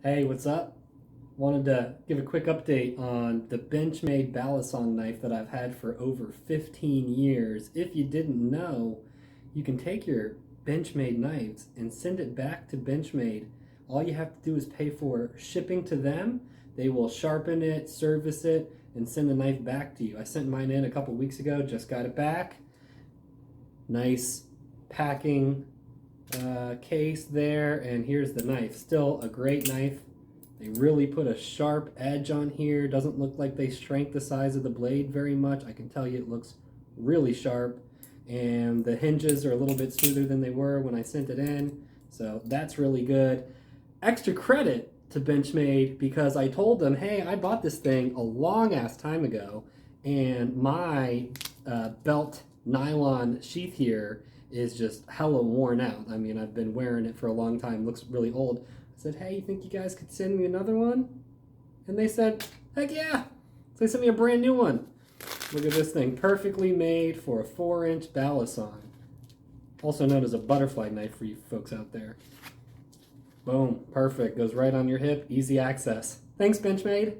Hey, what's up? Wanted to give a quick update on the Benchmade Balisong knife that I've had for over 15 years. If you didn't know, you can take your Benchmade knives and send it back to Benchmade. All you have to do is pay for shipping to them. They will sharpen it, service it, and send the knife back to you. I sent mine in a couple weeks ago, just got it back. Nice packing case there, and here's the knife. Still a great knife. They really put a sharp edge on here. Doesn't look like they shrank the size of the blade very much. I can tell you it looks really sharp, and the hinges are a little bit smoother than they were when I sent it in, so that's really good. Extra credit to Benchmade because I told them, hey, I bought this thing a long ass time ago, and my belt nylon sheath here is just hella worn out. I mean, I've been wearing it for a long time, looks really old. I said, hey, you think you guys could send me another one? And they said, heck yeah. So they sent me a brand new one. Look at this thing, perfectly made for a 4-inch Balisong. Also known as a butterfly knife for you folks out there. Boom, perfect, goes right on your hip, easy access. Thanks, Benchmade.